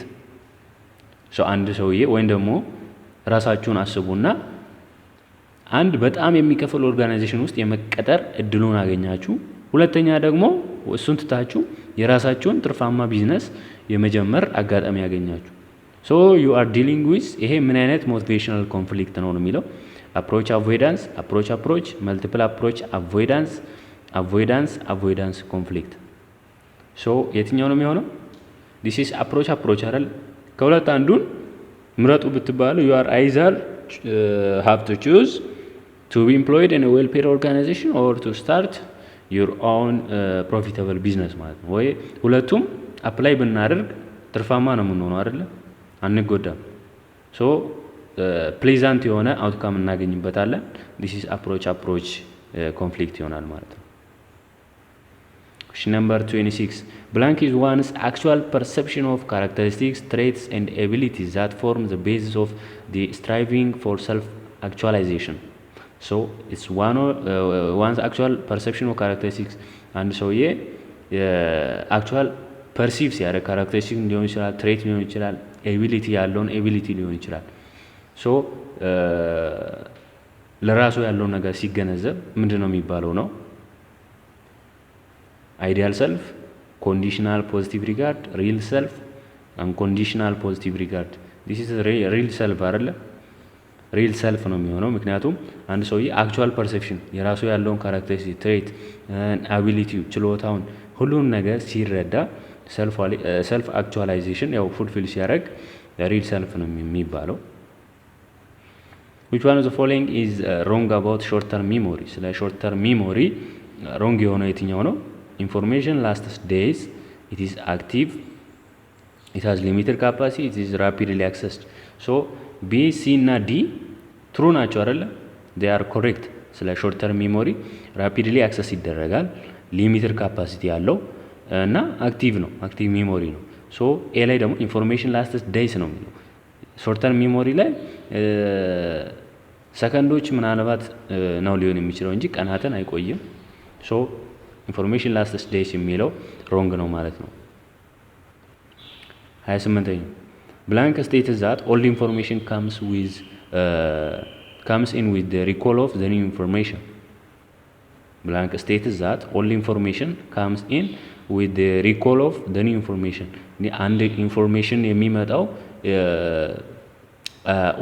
So አንድ ሰውዬ ወይም ደግሞ ራሳችሁን አስቡና አንድ በጣም የሚከፈል ኦርጋናይዜሽን ውስጥ የመቀጠር እድሉን አገኛችሁ። ሁለተኛ ደግሞ እሱን ትታችሁ የራሳችሁን ትርፋማ ቢዝነስ የመጀመር አጋጣሚ ያገኛችሁ። ሶ ዩ አር ዲሊንግ ዊዝ ይሄ ምን አይነት ሞቲቬሽናል ኮንፍሊክት ነው የሚለው አፕሮች አቮይዳንስ፣ አፕሮች፣ መልቲፕል አፕሮች፣ አቮይዳንስ ኮንፍሊክት። ሶ የትኛው ነው የሚሆነው? ዲስ ኢዝ አፕሮች አይደል? ከሁለት አንዱን ምረጡ ብትባሉ ዩ አር አይዘር ሃቭ ቱ ቹዝ ቱ ቢ ኢምፕሎይድ ኢን ዌል ፔድ ኦርጋናይዜሽን ኦር ቱ ስታርት ዩር ኦውን ፕሮፊታብል ቢዝነስ ማለት ነው። ወይ ሁለቱም አፕላይ ብናደርግ ትርፋማ ነው የምንሆነው አይደለ? አንጎዳም። ሶ ፕሌዛንት የሆነ አውትካም እናገኝበታለን። ዲስ ኢዝ አፕሮች ኮንፍሊክት ይሆናል ማለት ነው። Question number 26. Blank is one's actual perception of characteristics, traits and abilities that form the basis of the striving for self-actualization. So it's one's actual perception of characteristics. አንድ ሰውዬ actual perceive ሲያደርግ ካራክተሪስቲክ ሊሆን ይችላል፣ ትሬት ሊሆን ይችላል፣ ኤቢሊቲ ያለውን ኤቢሊቲ ሊሆን ይችላል። ሶ ለራሱ ያለውን ነገር ሲገነዘብ ምንድን ነው የሚባለው ነው? አይዲያል ሰልፍ፣ ኮንዲሽናል ፖዚቲቭ ሪጋርድ፣ ሪል ሰልፍ፣ አንኮንዲሽናል ፖዚቲቭ ሪጋርድ። ዲስ ኢዝ ሪል ሰልፍ አይደለ? ሪል ሰልፍ ነው የሚሆነው። ምክንያቱም አንድ ሰውዬ አክቹዋል ፐርሴፕሽን የራሱ ያለውን ካራክተሪስቲክ፣ ትሬት፣ አቢሊቲው፣ ችሎታውን ሁሉን ነገር ሲረዳ ሰልፍ አክቹዋላይዜሽን ያው ፉልፊል ሲያደርግ ሪል ሰልፍ ነው የሚባለው። which one of the following is wrong about short term memory? ስለ short term memory ሮንግ የሆነው የትኛው ነው? information lasts days, it is active, it has limited capacity, it is rapidly accessed. so B, C እና D ትሩ ናቸው አይደለ? they are correct። ስለ short term memory rapidly access ይደረጋል፣ ሊሚትድ ካፓሲቲ ያለው እና አክቲቭ ነው፣ አክቲቭ ሜሞሪ ነው። ሶ ኤ ላይ ደግሞ ኢንፎርሜሽን ላስትስ ዴይስ ነው የሚለው። ሾርት ተርም ሜሞሪ ላይ ሰከንዶች ምናልባት ነው ሊሆን የሚችለው እንጂ ቀናትን አይቆይም። ሶ ኢንፎርሜሽን ላስትስ ዴይስ የሚለው ሮንግ ነው ማለት ነው። 28ኛ ብላንክ ስቴትስ ዛት ኦልድ ኢንፎርሜሽን ካምስ ኢን ዊዝ ዘ ሪኮል ኦፍ ዘ ኒው ኢንፎርሜሽን። ብላንክ ስቴትስ ዛት ኦልድ ኢንፎርሜሽን ካምስ ኢን ዊዝ ዘ ሪኮል ኦፍ ዘ ኒው ኢንፎርሜሽን። አንድ ኢንፎርሜሽን የሚመጣው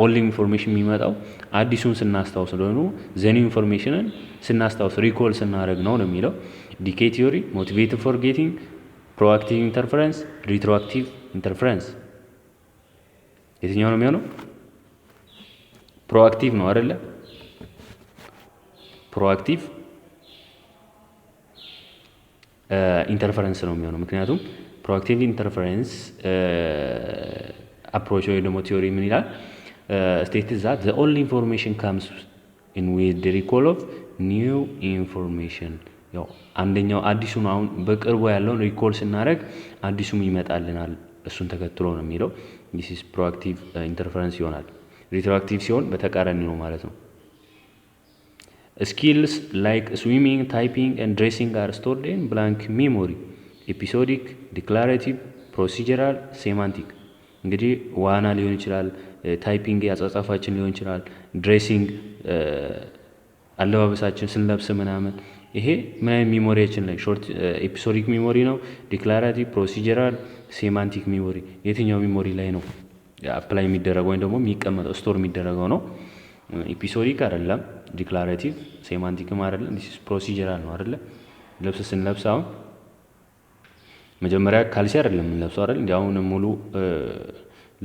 ኦልድ ኢንፎርሜሽን የሚመጣው አዲሱን ስናስታውስ ነው። ዘኒው ኢንፎርሜሽንን ስናስታውስ ሪኮል ስናደርግ ነው የሚለው። ዲኬ ቲዮሪ፣ ሞቲቬትድ ፎርጌቲንግ፣ ፕሮአክቲቭ ኢንተርፈረንስ፣ ሪትሮአክቲቭ ኢንተርፈረንስ የትኛው ነው የሚሆነው? ፕሮአክቲቭ ነው አይደለ? ፕሮአክቲቭ ኢንተርፈረንስ ነው የሚሆነው። ምክንያቱም ፕሮአክቲቭ ኢንተርፈረንስ አፕሮች ወይ ደግሞ ቲዮሪ ምን ይላል? ስቴትስ ዛት ዘ ኦልድ ኢንፎርሜሽን ካምስ ኢን ዊዝ ዘ ሪኮል ኦፍ ኒው ኢንፎርሜሽን። ያው አንደኛው አዲሱን አሁን በቅርቡ ያለውን ሪኮል ስናደርግ አዲሱም ይመጣልናል እሱን ተከትሎ ነው የሚለው። ዲስ ኢዝ ፕሮአክቲቭ ኢንተርፈረንስ ይሆናል። ሪትሮአክቲቭ ሲሆን በተቃራኒ ነው ማለት ነው። ስኪልስ ላይክ ስዊሚንግ፣ ታይፒንግ ኤንድ ድሬሲንግ አር ስቶርድ ኢን ብላንክ ሜሞሪ። ኤፒሶዲክ፣ ዲክላሬቲቭ፣ ፕሮሲጀራል፣ ሴማንቲክ። እንግዲህ ዋና ሊሆን ይችላል፣ ታይፒንግ ያጻጻፋችን ሊሆን ይችላል፣ ድሬሲንግ አለባበሳችን ስንለብስ ምናምን። ይሄ ምን አይነት ሜሞሪያችን ላይ ሾርት ኤፒሶዲክ ሜሞሪ ነው፣ ዲክላራቲቭ፣ ፕሮሲጀራል፣ ሴማንቲክ ሜሞሪ የትኛው ሜሞሪ ላይ ነው አፕላይ የሚደረገው ወይም ደግሞ የሚቀመጠው ስቶር የሚደረገው ነው? ኤፒሶዲክ አይደለም፣ ዲክላራቲቭ ሴማንቲክም አይደለም፣ ዲስ ፕሮሲጀራል ነው አይደለ? ልብስ ስንለብስ አሁን መጀመሪያ ካልሲ አይደለም የምንለብሰው አይደል? እንዴ አሁን ሙሉ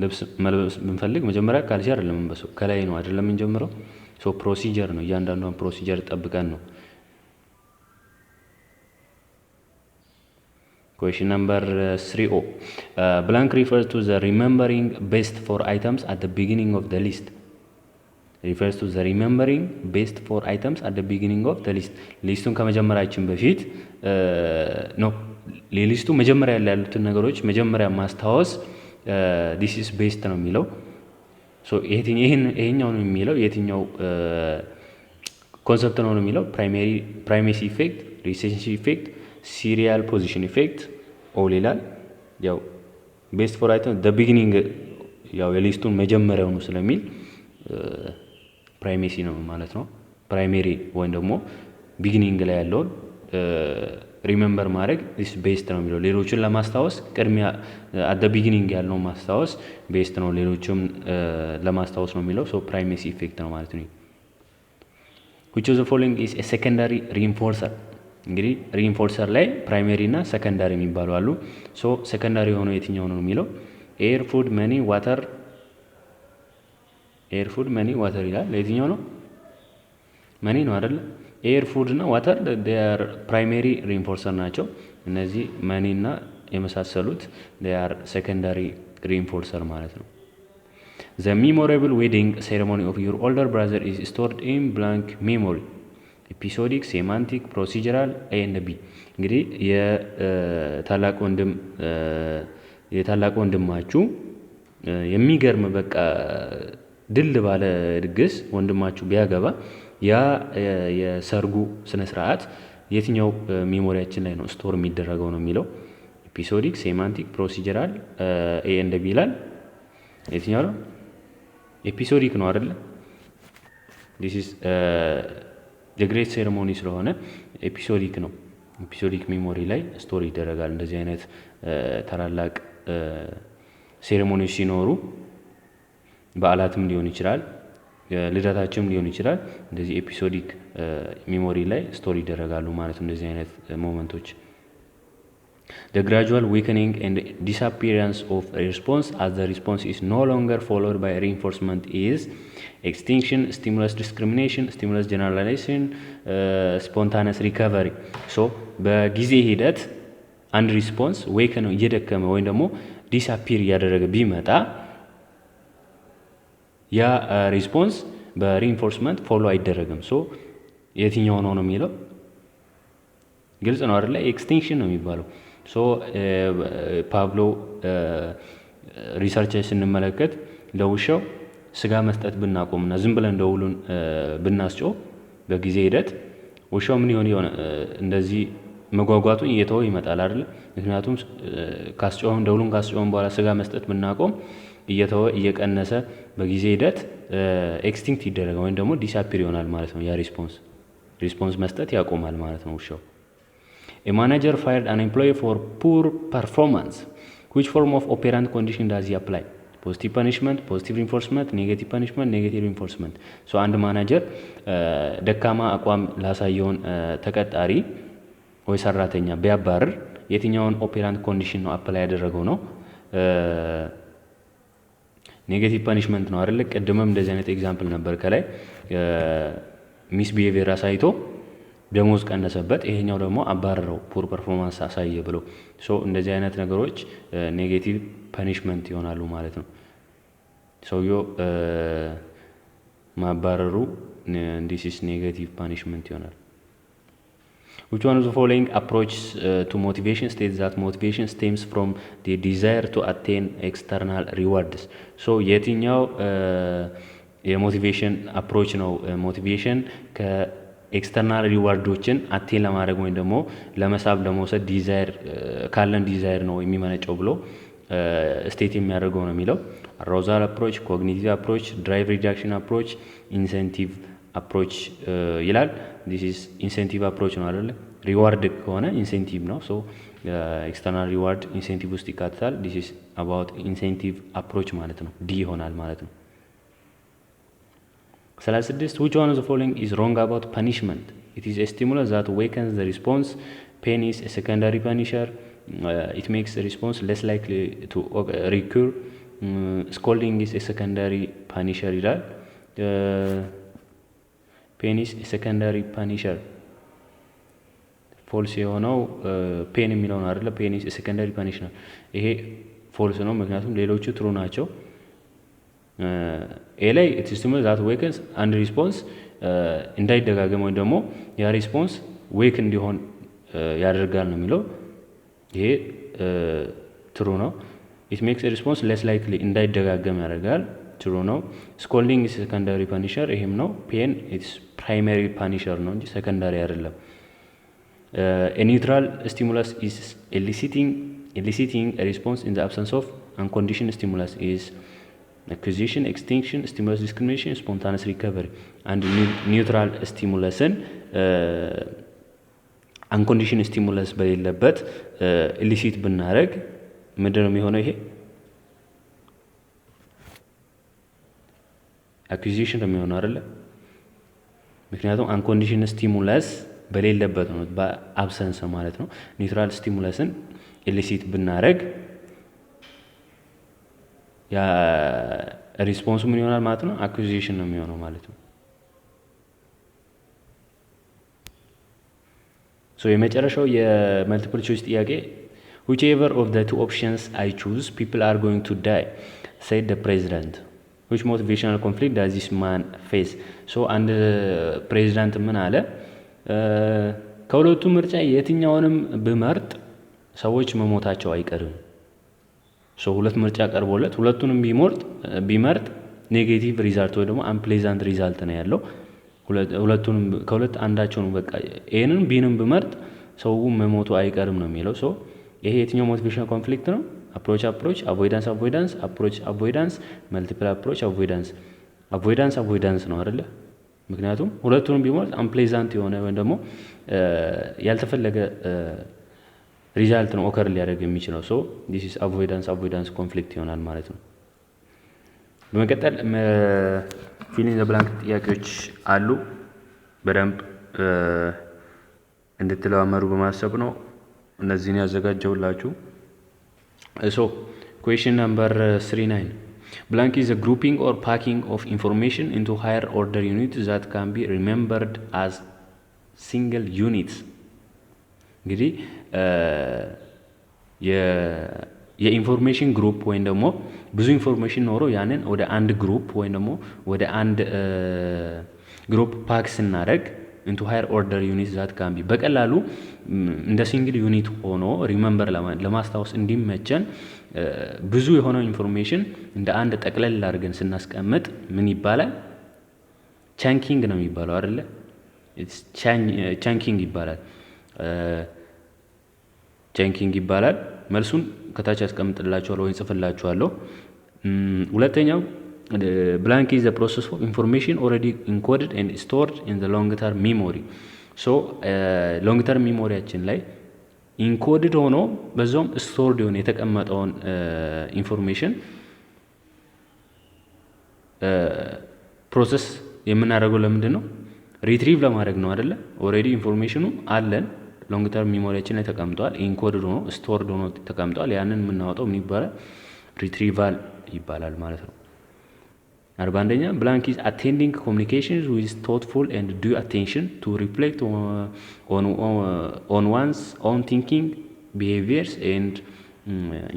ልብስ መልበስ ብንፈልግ መጀመሪያ ካልሲ አይደለም የምንበሰው ከላይ ነው አይደለም የምንጀምረው። ሶ ፕሮሲጀር ነው፣ እያንዳንዷን ፕሮሲጀር ጠብቀን ነው። Question number 3O. Blank refers to the remembering best 4 items at the beginning of the list. Refers to the remembering best 4 items at the beginning of the list. ሊስቱን ከመጀመራችን በፊት ነው ሊስቱ መጀመሪያ ያሉትን ነገሮች መጀመሪያ ማስታወስ this is best ነው የሚለው። ሶ ይሄኛው ነው የሚለው የትኛው ኮንሰፕት ነው የሚለው? ፕራይሜሲ ኢፌክት፣ ሪሴንሲ ኢፌክት፣ ሲሪያል ፖዚሽን ኢፌክት ኦል ይላል። ያው ቤስት ፎር አይተም ዘ ቢጊኒንግ ያው የሊስቱን መጀመሪያው ነው ስለሚል ፕራይሜሲ ነው ማለት ነው። ፕራይሜሪ ወይም ደግሞ ቢጊኒንግ ላይ ያለውን ሪሜምበር ማድረግ ዲስ ቤስት ነው የሚለው። ሌሎችን ለማስታወስ ቅድሚያ አት ዘ ቢጊኒንግ ያለውን ማስታወስ ቤስት ነው፣ ሌሎችም ለማስታወስ ነው የሚለው። ሶ ፕራይሜሲ ኢፌክት ነው ማለት ነው። which of the following is a secondary reinforcer? እንግዲህ ሪኢንፎርሰር ላይ ፕራይሜሪ እና ሰከንዳሪ የሚባሉ አሉ። ሶ ሰከንዳሪ የሆነው የትኛው ነው የሚለው? ኤር፣ ፉድ፣ መኒ፣ ዋተር። ኤር፣ ፉድ፣ መኒ፣ ዋተር ይላል። ለየትኛው ነው? መኒ ነው አይደለ? ኤር፣ ፉድ እና ዋተር ዴር ፕራይሜሪ ሪኢንፎርሰር ናቸው። እነዚህ መኒ እና የመሳሰሉት ዴር ሰከንዳሪ ሪኢንፎርሰር ማለት ነው። ዘ ሚሞሬብል ዌዲንግ ሴሬሞኒ ኦፍ ዩር ኦልደር ብራዘር ኢዝ ስቶርድ ኢን ብላንክ ሜሞሪ። ኤፒሶዲክ፣ ሴማንቲክ፣ ፕሮሲጀራል፣ ኤ ኤንድ ቢ። እንግዲህ የታላቅ ወንድማችሁ የሚገርም በቃ ድል ባለ ድግስ ወንድማችሁ ቢያገባ ያ የሰርጉ ስነ ስርዓት የትኛው ሜሞሪያችን ላይ ነው ስቶር የሚደረገው ነው የሚለው? ኤፒሶዲክ፣ ሴማንቲክ፣ ፕሮሲጀራል፣ ኤ ኤንድ ቢ ይላል። የትኛው ነው? ኤፒሶዲክ ነው አይደለ? ዲስ ኢዝ የግሬት ሴሬሞኒ ስለሆነ ኤፒሶዲክ ነው። ኤፒሶዲክ ሜሞሪ ላይ ስቶሪ ይደረጋል። እንደዚህ አይነት ታላላቅ ሴሬሞኒዎች ሲኖሩ በዓላትም ሊሆን ይችላል፣ ልደታችንም ሊሆን ይችላል። እንደዚህ ኤፒሶዲክ ሜሞሪ ላይ ስቶሪ ይደረጋሉ ማለት ነው እንደዚህ አይነት ሞመንቶች። The gradual weakening and disappearance of a response as the response is no longer followed by reinforcement is extinction, stimulus discrimination, stimulus generalization, spontaneous recovery. So በጊዜ ሂደት አንድ ሪስፖንስ ዌከን እየደከመ ወይም ደግሞ ዲስአፒር እያደረገ ቢመጣ ያ ሪስፖንስ በሪኢንፎርስመንት ፎሎ አይደረግም። ሶ የትኛው ነው የሚለው ግልጽ ነው አይደለ? ኤክስቲንክሽን ነው የሚባለው። ሶ ፓብሎ ሪሰርች ስንመለከት ለውሻው ስጋ መስጠት ብናቆምና ዝም ብለን ደውሉን ብናስጮህ በጊዜ ሂደት ውሻው ምን ይሆን እንደዚህ መጓጓቱ እየተወ ይመጣል አይደል? ምክንያቱም ካስጮህም ደውሉን ካስጮህም በኋላ ስጋ መስጠት ብናቆም እየተወ እየቀነሰ በጊዜ ሂደት ኤክስቲንክት ይደረጋል ወይም ደግሞ ዲስአፒር ይሆናል ማለት ነው። ያ ሪስፖንስ መስጠት ያቆማል ማለት ነው ውሻው። A manager fired an employee for poor performance. Which form of operant condition does he apply? Positive punishment, positive reinforcement, negative punishment, negative reinforcement. So አንድ ማናጀር ደካማ አቋም ላሳየውን ተቀጣሪ ወይ ሰራተኛ ቢያባርር የትኛውን ኦፔራንት ኮንዲሽን ነው አፕላይ ያደረገው ነው? ኔጌቲቭ ፓኒሽመንት ነው አይደል? ቀድመም እንደዚህ አይነት ኤግዛምፕል ነበር ከላይ ሚስ ቢሄቪየር አሳይቶ ደሞዝ ቀነሰበት፣ ይሄኛው ደግሞ አባረረው ፑር ፐርፎርማንስ አሳየ ብሎ። ሶ እንደዚህ አይነት ነገሮች ኔጌቲቭ ፓኒሽመንት ይሆናሉ ማለት ነው። ሰውየው ማባረሩ this is negative punishment ይሆናል። Which one of the following approach to motivation states that motivation stems from the desire to attain external rewards? So የትኛው የሞቲቬሽን አፕሮች ነው ሞቲቬሽን ከኤክስተርናል ሪዋርዶችን አቴን ለማድረግ ወይም ደግሞ ለመሳብ ለመውሰድ ዲዛይር ካለን ዲዛይር ነው የሚመነጨው ብሎ ስቴት የሚያደርገው ነው የሚለው አራውዛል አፕሮች፣ ኮግኒቲቭ አፕሮች፣ ድራይቭ ሪዳክሽን አፕሮች፣ ኢንሴንቲቭ አፕሮች ይላል። ዲስ ኢዝ ኢንሴንቲቭ አፕሮች ነው አይደለ? ሪዋርድ ከሆነ ኢንሴንቲቭ ነው። ሶ ኤክስተርናል ሪዋርድ ኢንሴንቲቭ ውስጥ ይካተታል። ዲስ ኢዝ አባውት ኢንሴንቲቭ አፕሮች ማለት ነው። ዲ ይሆናል ማለት ነው። 36 which one of the following is wrong about punishment? It is a stimulus that awakens the response. Pain is a secondary punisher. It makes the response less likely to recur. Scolding is a secondary punisher ይላል። ፔን ኢዝ ሴኮንዳሪ ፓኒሸር ፎልስ የሆነው ፔን የሚለው ነው አይደለ? ፔን ኢዝ ሴኮንዳሪ ፓኒሸር ይሄ ፎልስ ነው፣ ምክንያቱም ሌሎቹ ትሩ ናቸው። ኤ ላይ ኢት ስቲሙለስ ዛት ዌክንስ አንድ ሪስፖንስ እንዳይደጋገም ወይም ደግሞ ያ ሪስፖንስ ዌክ እንዲሆን ያደርጋል ነው የሚለው። ይሄ ትሩ ነው። ኢት ሜክስ ሪስፖንስ ሌስ ላይክሊ እንዳይደጋገም ያደርጋል። ትሩ ነው። ስኮልዲንግ ኢዝ ሴኮንዳሪ ፓኒሸር ይሄም ነው። ፔን ኢትስ ፕራይመሪ ፓኒሸር ነው እንጂ ሴኮንዳሪ አይደለም። ኒውትራል ስቲሙለስ ኢዝ eliciting a response in the absence of unconditioned stimulus is acquisition, extinction, stimulus discrimination, spontaneous recovery. አንድ ኒውትራል ስቲሙለስን አንኮንዲሽን ስቲሙለስ በሌለበት ኢሊሲት ብናደርግ ምንድን ነው የሚሆነው? ይሄ አኩዚሽን ነው የሚሆነው አይደለ? ምክንያቱም አንኮንዲሽን ስቲሙለስ በሌለበት ነው፣ በአብሰንስ ማለት ነው። ኒውትራል ስቲሙለስን ኢሊሲት ብናደርግ ያ ሪስፖንሱ ምን ይሆናል ማለት ነው? አኩዚሽን ነው የሚሆነው ማለት ነው። ሶ የመጨረሻው የመልቲፕል ቾይስ ጥያቄ whichever of the two options I choose people are going to die said the president. which motivational conflict does this man face? ሶ አንድ ፕሬዚዳንት ምን አለ? ከሁለቱ ምርጫ የትኛውንም ብመርጥ ሰዎች መሞታቸው አይቀርም። ሶ ሁለት ምርጫ ቀርቦለት ሁለቱንም ቢመርጥ ኔጌቲቭ ሪዛልት ወይ ደግሞ አንፕሌዛንት ሪዛልት ነው ያለው። ሁለቱንም ከሁለት አንዳቸውን በቃ ኤንም ቢንም ብመርጥ ሰው መሞቱ አይቀርም ነው የሚለው። ሶ ይሄ የትኛው ሞቲቬሽናል ኮንፍሊክት ነው? አፕሮች አቮይዳንስ አፕሮች አቮይዳንስ መልቲፕል አፕሮች አቮይዳንስ ነው አይደለ? ምክንያቱም ሁለቱንም ቢመርጥ አንፕሌዛንት የሆነ ወይም ደግሞ ያልተፈለገ ሪዛልት ነው ኦከር ሊያደርግ የሚችለው። ሶ ዲስ ኢዝ አቮይዳንስ ኮንፍሊክት ይሆናል ማለት ነው። በመቀጠል ፊል ኢን ዘ ብላንክ ጥያቄዎች አሉ። በደንብ እንድትለማመዱ በማሰብ ነው እነዚህን ያዘጋጀውላችሁ። ሶ ኩዌስችን ነምበር 39 ብላንክ ኢዝ a grouping or packing of information into higher order units that can be remembered as single units. እንግዲህ የኢንፎርሜሽን ግሩፕ ወይም ደግሞ ብዙ ኢንፎርሜሽን ኖሮ ያንን ወደ አንድ ግሩፕ ወይም ደግሞ ወደ አንድ ግሩፕ ፓክ ስናደርግ ኢንቱ ሃየር ኦርደር ዩኒት ዛት ካን ቢ በቀላሉ እንደ ሲንግል ዩኒት ሆኖ ሪመምበር ለማስታወስ እንዲመቸን ብዙ የሆነው ኢንፎርሜሽን እንደ አንድ ጠቅለል አድርገን ስናስቀምጥ ምን ይባላል? ቻንኪንግ ነው የሚባለው አይደለ? ቻንኪንግ ይባላል። ቻንኪንግ ይባላል። መልሱን ከታች አስቀምጥላችኋለሁ ወይ ጽፍላችኋለሁ። ሁለተኛው ብላንክ ኢዝ ዘ ፕሮሰስ ኦፍ ኢንፎርሜሽን ኦልሬዲ ኢንኮድድ ኤንድ ስቶርድ ኢን ዘ ሎንግ ተርም ሚሞሪ። ሶ ሎንግ ተርም ሚሞሪያችን ላይ ኢንኮድድ ሆኖ በዛውም ስቶርድ የሆነ የተቀመጠውን ኢንፎርሜሽን ፕሮሰስ የምናደርገው ለምንድን ነው? ሪትሪቭ ለማድረግ ነው አይደለ? ኦልሬዲ ኢንፎርሜሽኑ አለን ሎንግ ተርም ሚሞሪያችን ላይ ተቀምጧል። ኢንኮድድ ሆኖ ስቶርድ ሆኖ ተቀምጧል። ያንን የምናወጣው ምን ይባላል? ሪትሪቫል ይባላል ማለት ነው። 41ኛ ብላንክ ኢዝ አቴንዲንግ ኮሚኒኬሽን ዊዝ ቶትፉል ኤንድ ዱ አቴንሽን ቱ ሪፍሌክት ኦን ዋንስ ኦን ቲንኪንግ ቢሄቪየርስ ኤንድ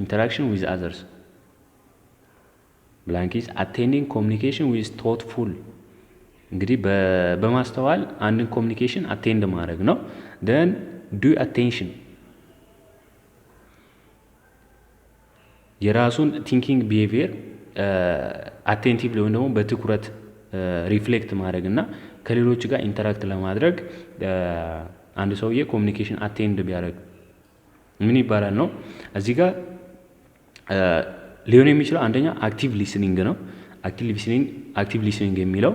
ኢንተራክሽን ዊዝ አዘርስ። ብላንክ ኢዝ አቴንዲንግ ኮሚኒኬሽን ዊዝ ቶትፉል እንግዲህ በማስተዋል አንድን ኮሚኒኬሽን አቴንድ ማድረግ ነው። ደን ዱ አቴንሽን የራሱን ቲንኪንግ ቢሄቪየር አቴንቲቭ ወይም ደግሞ በትኩረት ሪፍሌክት ማድረግ እና ከሌሎች ጋር ኢንተራክት ለማድረግ አንድ ሰውዬ ኮሚኒኬሽን አቴንድ ቢያደርግ ምን ይባላል ነው። እዚህ ጋር ሊሆን የሚችለው አንደኛ አክቲቭ ሊስኒንግ ነው። አክቲቭ ሊስኒንግ የሚለው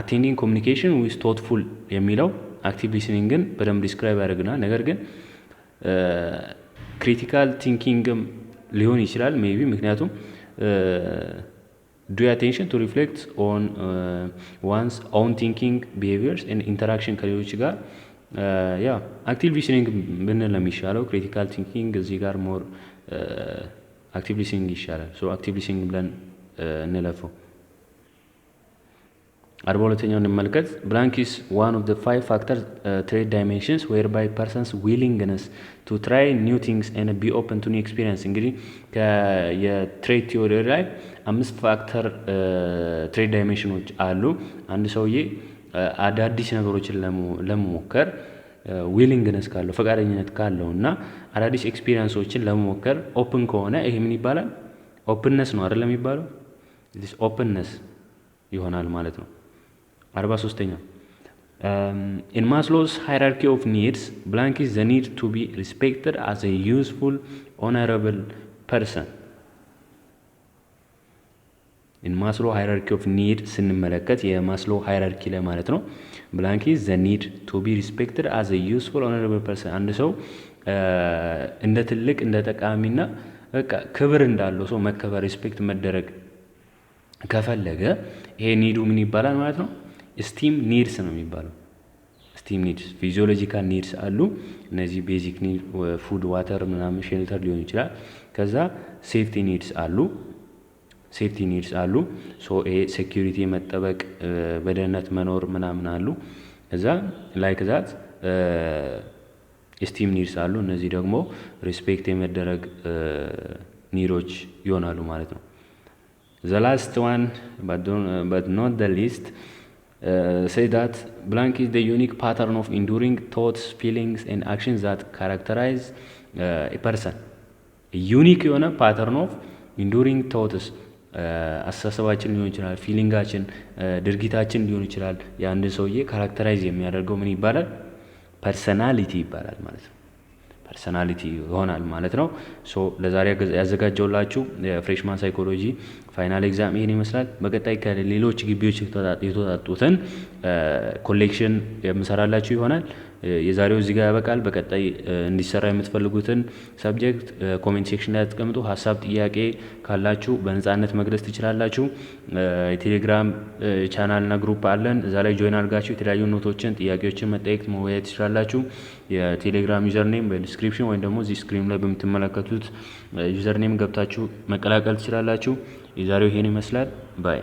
አቴንዲንግ ኮሚኒኬሽን ዊዝ ቶትፉል የሚለው አክቲቭ ሊስኒንግን በደንብ ዲስክራይብ ያደርግናል። ነገር ግን ክሪቲካል ቲንኪንግም ሊሆን ይችላል ሜቢ ምክንያቱም ዱ አቴንሽን ቱ ሪፍሌክት ኦን ዋንስ ኦን ቲንኪንግ ቢሄቪየርስ ኤንድ ኢንተራክሽን ከሌሎች ጋር ያ አክቲቭ ሊስኒንግ ብንል ነው የሚሻለው። ክሪቲካል ቲንኪንግ እዚህ ጋር ሞር አክቲቭ ሊስኒንግ ይሻላል። ሶ አክቲቭ ሊስኒንግ ብለን እንለፈው። 42ኛው እንመልከት። ብላንክ ኢዝ ዋን ኦፍ ዘ 5 ፋክተር ትሬት ዳይሜንሽንስ ዌር ባይ ፐርሰንስ ዊሊንግነስ ቱ ትራይ ኒው ቲንግስ ኤንድ ቢ ኦፕን ቱ ኒው ኤክስፒሪየንስ። እንግዲህ የትሬት ቲዮሪ ላይ 5 ፋክተር ትሬት ዳይሜንሽኖች አሉ። አንድ ሰውዬ አዳዲስ ነገሮችን ለመሞከር ዊሊንግነስ ካለው ፈቃደኝነት ካለው እና አዳዲስ ኤክስፒሪየንሶችን ለመሞከር ኦፕን ከሆነ ይሄ ምን ይባላል? ኦፕንነስ ነው አይደለም የሚባለው? ኦፕንነስ ይሆናል ማለት ነው። 43ኛ in Maslow's hierarchy of needs, blank is the need to be respected as a useful, honorable person. in Maslow hierarchy of need ስንመለከት የማስሎ ሃይራርኪ ላይ ማለት ነው blank is the need to be respected as a useful, honorable person። አንድ ሰው እንደ ትልቅ እንደ ጠቃሚና በቃ ክብር እንዳለው ሰው መከበር ሪስፔክት መደረግ ከፈለገ ይሄ ኒዱ ምን ይባላል ማለት ነው? ስቲም ኒድስ ነው የሚባለው። ስቲም ኒድስ ፊዚዮሎጂካል ኒድስ አሉ። እነዚህ ቤዚክ ኒድ ፉድ፣ ዋተር ምናምን ሼልተር ሊሆን ይችላል። ከዛ ሴፍቲ ኒድስ አሉ። ሶ ይሄ ሴኩሪቲ መጠበቅ፣ በደህንነት መኖር ምናምን አሉ። ከዛ ላይክ ዛት ስቲም ኒድስ አሉ። እነዚህ ደግሞ ሪስፔክት የመደረግ ኒዶች ይሆናሉ ማለት ነው። The last one, but not the least, say that blank is the unique pattern of enduring thoughts, feelings and actions that characterize a person. A unique የሆነ pattern of enduring thoughts አስተሳሰባችን ሊሆን ይችላል፣ ፊሊንጋችን፣ ድርጊታችን ሊሆን ይችላል። የአንድ ሰውዬ ካራክተራይዝ የሚያደርገው ምን ይባላል? ፐርሰናሊቲ ይባላል ማለት ነው። ፐርሰናሊቲ ይሆናል ማለት ነው። ሶ ለዛሬ ያዘጋጀውላችሁ የፍሬሽማን ሳይኮሎጂ ፋይናል ኤግዛም ይሄን ይመስላል። በቀጣይ ከሌሎች ግቢዎች የተወጣጡትን ኮሌክሽን የምሰራላችሁ ይሆናል። የዛሬው እዚህ ጋር ያበቃል። በቀጣይ እንዲሰራ የምትፈልጉትን ሰብጀክት ኮሜንት ሴክሽን ላይ አስቀምጡ። ሀሳብ ጥያቄ ካላችሁ በነጻነት መግለጽ ትችላላችሁ። የቴሌግራም ቻናልና ግሩፕ አለን። እዛ ላይ ጆይን አድርጋችሁ የተለያዩ ኖቶችን፣ ጥያቄዎችን መጠየቅ መወያየት ትችላላችሁ። የቴሌግራም ዩዘርኔም በዲስክሪፕሽን ወይም ደግሞ እዚህ ስክሪን ላይ በምትመለከቱት ዩዘርኔም ገብታችሁ መቀላቀል ትችላላችሁ። የዛሬው ይሄን ይመስላል። ባይ